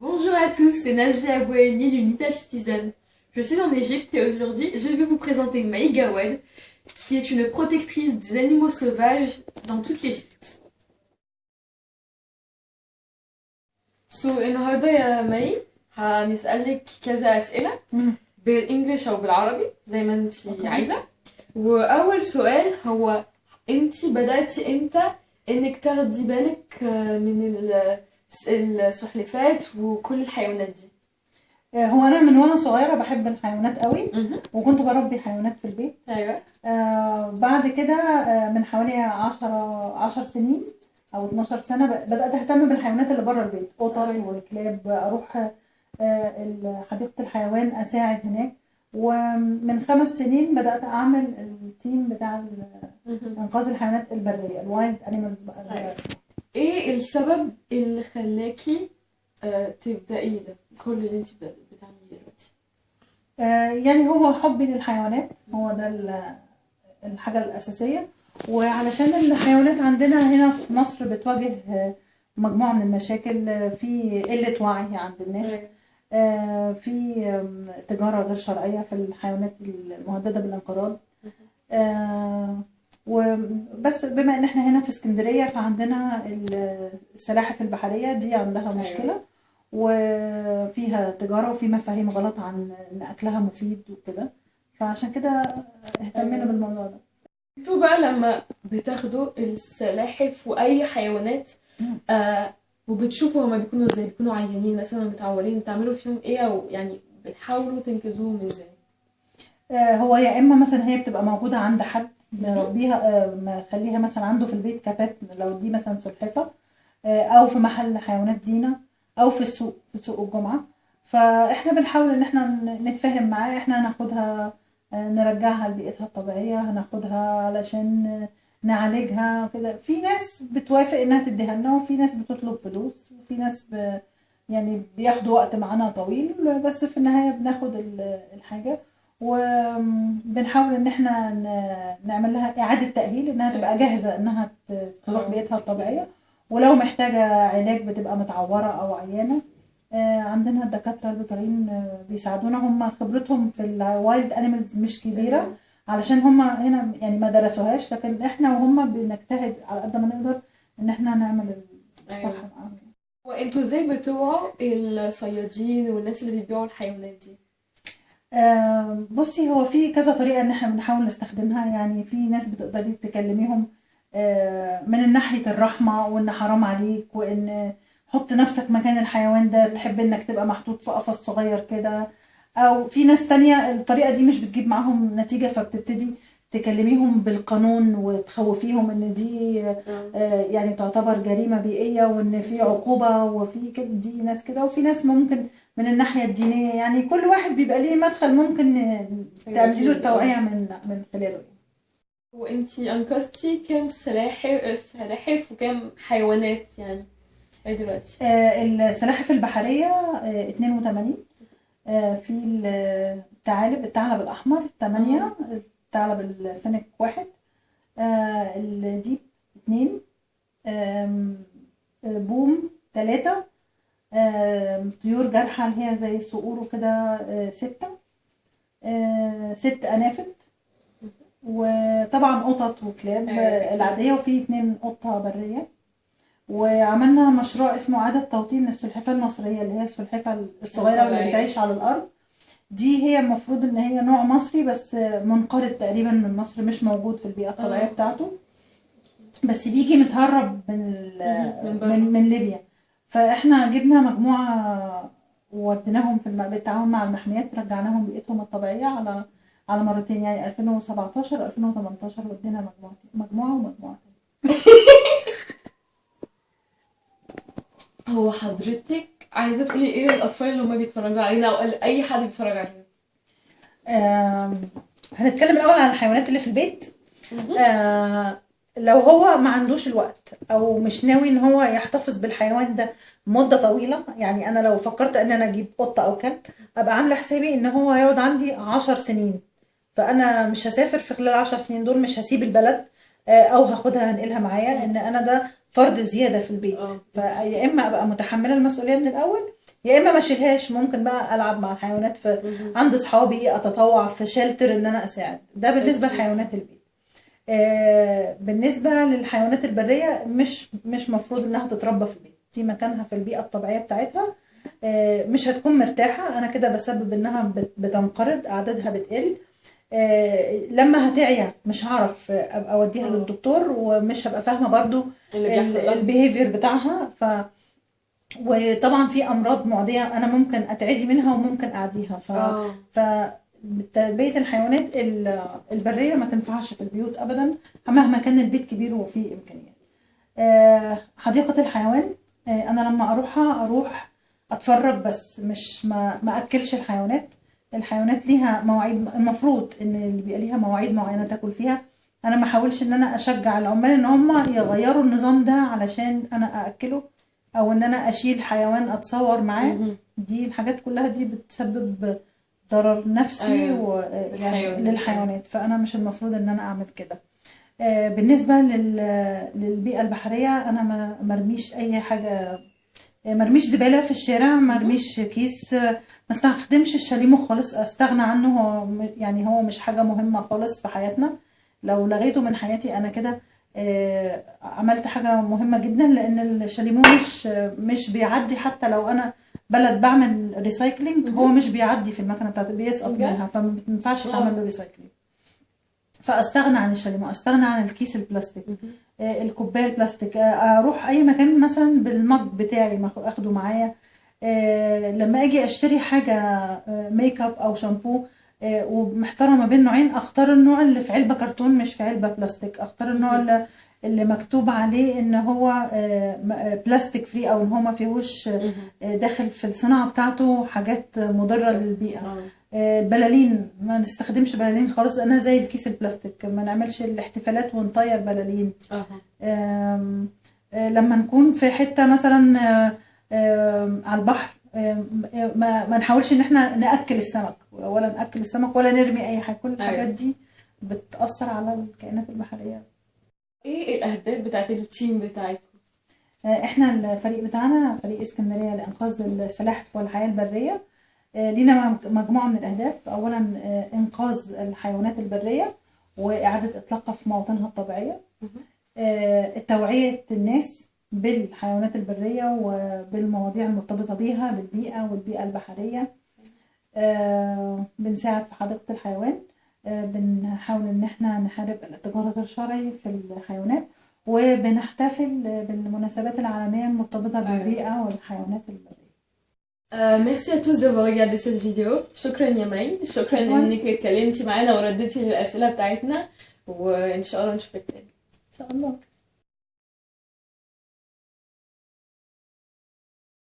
Bonjour à tous, c'est Najla Abouani, l'Unital Citizen. Je suis en Égypte et aujourd'hui, je vais vous présenter Maïga Wade, qui est une protectrice des animaux sauvages dans toute l'Égypte. النهارده يا مي هنسألك كذا أسئلة مم. بالإنجليش أو بالعربي زي ما انتي اوكي. عايزة. وأول سؤال هو انتي بدأتي امتى انك تاخدي بالك من السلحفات وكل الحيوانات دي؟ هو انا من وانا صغيره بحب الحيوانات قوي، مهم. وكنت بربي حيوانات في البيت. ايوه. بعد كده من حوالي 10 سنين او 12 سنه بدات اهتم بالحيوانات اللي بره البيت، قطط وكلاب. اروح حديقه الحيوان اساعد هناك. ومن 5 سنين بدات اعمل التيم بتاع مهم. انقاذ الحيوانات البريه، الوايلد انيمالز بقى. أيوة. ايه السبب اللي خلاكي تبدأي ده كل اللي انت بتعمليه دلوقتي؟ يعني هو حبي للحيوانات هو ده الحاجة الأساسية. وعلشان الحيوانات عندنا هنا في مصر بتواجه مجموعة من المشاكل، في قلة وعي عند الناس، أيوة. في تجارة غير شرعية في الحيوانات المهددة بالانقراض. وبس بما ان احنا هنا في اسكندرية فعندنا السلاحف البحرية دي عندها مشكلة، وفيها تجارة وفي مفاهيم غلط عن ان اكلها مفيد وكده، فعشان كده اهتمينا بالموضوع ده. انتوا بقى لما بتاخدوا السلاحف واي حيوانات مم. وبتشوفوا هما بيكونوا ازاي، بيكونوا عيانين مثلا متعورين، بتعملوا فيهم ايه او يعني بتحاولوا تنقذوهم ازاي؟ هو يا اما مثلا هي بتبقى موجودة عند حد مهم. مربيها، مخليها مثلا عنده في البيت كبات لو دي مثلا سلحفة، او في محل حيوانات زينة، او في السوق في سوق الجمعة. فاحنا بنحاول ان احنا نتفاهم معاه، احنا هناخدها نرجعها لبيئتها الطبيعية، هناخدها علشان نعالجها كده. في ناس بتوافق انها تديها لنا، وفي ناس بتطلب فلوس، وفي ناس يعني بياخدوا وقت معانا طويل، بس في النهاية بناخد الحاجة. وبنحاول ان احنا نعمل لها اعادة تأهيل انها تبقى جاهزة انها تروح بيئتها الطبيعية. ولو محتاجة علاج بتبقى متعورة او عيانة، عندنا الدكاترة البيطريين بيساعدونا، هم خبرتهم في الوايلد انيمالز مش كبيرة، علشان هم هنا يعني ما درسوهاش، لكن احنا وهم بنجتهد على قد ما نقدر ان احنا نعمل الصح ايوه. معاهم. وانتوا ازاي بتوعوا الصيادين والناس اللي بيبيعوا الحيوانات دي؟ بصي، هو في كذا طريقة ان احنا بنحاول نستخدمها. يعني في ناس بتقدري تكلميهم من ناحية الرحمة، وان حرام عليك، وان حط نفسك مكان الحيوان ده، تحب انك تبقى محطوط في قفص صغير كده. او في ناس تانية الطريقة دي مش بتجيب معاهم نتيجة، فبتبتدي تكلميهم بالقانون وتخوفيهم ان دي اه. يعني تعتبر جريمة بيئية، وان في عقوبة، وفي كده. دي ناس كده، وفي ناس ممكن من الناحية الدينية. يعني كل واحد بيبقى ليه مدخل ممكن ايوه تعملي له اكيد. اه. التوعية من خلاله. وانتي انقذتي كام سلاحف وكام حيوانات يعني لغاية دلوقتي؟ السلاحف البحرية 82، في الثعلب الأحمر 8، الثعلب الفينيك 1، الديب 2، بوم 3، طيور جارحة اللي هي زي الصقور وكده 6، 6 أنافد، وطبعا قطط وكلاب ايوه اكيد. العادية، وفي 2 قطة برية. وعملنا مشروع اسمه إعادة توطين السلحفاة المصرية، اللي هي السلحفاة الصغيرة واللي طبيعية. بتعيش على الأرض. دي هي المفروض إن هي نوع مصري، بس منقرض تقريبا من مصر، مش موجود في البيئة الطبيعية اه. بتاعته، بس بيجي متهرب من من بره. ليبيا. فاحنا جبنا مجموعة ووديناهم بالتعاون مع المحميات، رجعناهم بيئتهم الطبيعية على مرتين، يعني 2017 2018 ودينا مجموعة ومجموعة هو حضرتك عايزة تقولي ايه للأطفال اللي هما بيتفرجوا علينا أو أي حد بيتفرج علينا؟ هنتكلم الأول عن الحيوانات اللي في البيت. مهم. لو هو ما عندوش الوقت او مش ناوي ان هو يحتفظ بالحيوان ده مدة طويلة، يعني انا لو فكرت ان انا اجيب قطة او كلب، ابقى عاملة حسابي ان هو هيقعد عندي 10 سنين. فانا مش هسافر في خلال 10 سنين دول، مش هسيب البلد او هاخدها هنقلها معايا، ان انا ده فرض زيادة في البيت. اه ماشي. فيا اما ابقى متحملة المسؤولية من الاول، يا اما ما اشيلهاش، ممكن بقى العب مع الحيوانات في عند اصحابي، اتطوع في شيلتر ان انا اساعد. ده بالنسبه أكيد. لحيوانات البيت. بالنسبه للحيوانات البريه مش مفروض انها تتربى في البيت، دي مكانها في البيئه الطبيعيه بتاعتها. مش هتكون مرتاحه، انا كده بسبب انها بتنقرض، اعدادها بتقل. لما هتعيا مش هعرف ابقى اوديها للدكتور، ومش هبقى فاهمه برضو اللي بيحصل لها. البيهيفير بتاعها. وطبعا في امراض معديه انا ممكن اتعدي منها وممكن اعديها. ف تربيه الحيوانات البريه ما تنفعش في البيوت ابدا، مهما كان البيت كبير وفيه امكانيات. حديقه الحيوان، انا لما اروح اتفرج بس، مش ما اكلش الحيوانات. الحيوانات ليها مواعيد، المفروض ان اللي بيبقى ليها مواعيد معينه تاكل فيها. انا ما احاولش ان انا اشجع العمال ان هم يغيروا النظام ده علشان انا ااكله، او ان انا اشيل حيوان اتصور معاه. دي الحاجات كلها دي بتسبب ضرر نفسي يعني للحيوانات، فانا مش المفروض ان انا اعمل كده. بالنسبه للبيئه البحريه، انا ما مرميش اي حاجه، مرميش زباله في الشارع، مرميش كيس، ما استخدمش الشاليمو خالص، استغنى عنه. هو يعني هو مش حاجه مهمه خالص في حياتنا، لو لغيته من حياتي انا كده عملت حاجه مهمه جدا. لان الشاليمو مش بيعدي، حتى لو انا بلد بعمل ريسايكلينج هو مش بيعدي في المكنه بتاعتي، بيسقط منها، فما ينفعش تعمل له ريسايكلينج. فاستغنى عن الشاليمو، استغنى عن الكيس البلاستيك، الكوبايه البلاستيك، اروح اي مكان مثلا بالمج بتاعي ما اخده معايا. لما اجي اشتري حاجه ميك اب او شامبو ومحتاره ما بين نوعين، اختار النوع اللي في علبه كرتون مش في علبه بلاستيك، اختار النوع اللي مكتوب عليه ان هو بلاستيك فري، او ان هو ما فيهوش داخل في الصناعه بتاعته حاجات مضره للبيئه. البلالين ما نستخدمش بلالين خالص، لانها زي الكيس البلاستيك، ما نعملش الاحتفالات ونطير بلالين. لما نكون في حته مثلا على البحر، ما نحاولش ان احنا ناكل السمك، ولا ناكل السمك ولا نرمي اي حاجه. كل الحاجات دي بتاثر على الكائنات البحريه. ايه الاهداف بتاعت التيم بتاعتكم؟ احنا الفريق بتاعنا فريق اسكندريه لانقاذ السلاحف والحياه البريه. لينا مجموعه من الاهداف. اولا انقاذ الحيوانات البريه واعاده اطلاقها في مواطنها الطبيعيه. توعيه الناس بالحيوانات البريه وبالمواضيع المرتبطه بيها، بالبيئه والبيئه البحريه. بنساعد في حديقه الحيوان، بنحاول ان احنا نحارب الاتجار غير شرعي في الحيوانات، وبنحتفل بالمناسبات العالميه المرتبطه بالبيئه والحيوانات البريه. ميرسي à tous d'avoir regardé cette vidéo. شكرا يا مي، شكرا انك اتكلمتي معانا ورديتي للاسئله بتاعتنا، وان شاء الله نشوفك تاني. ان شاء الله.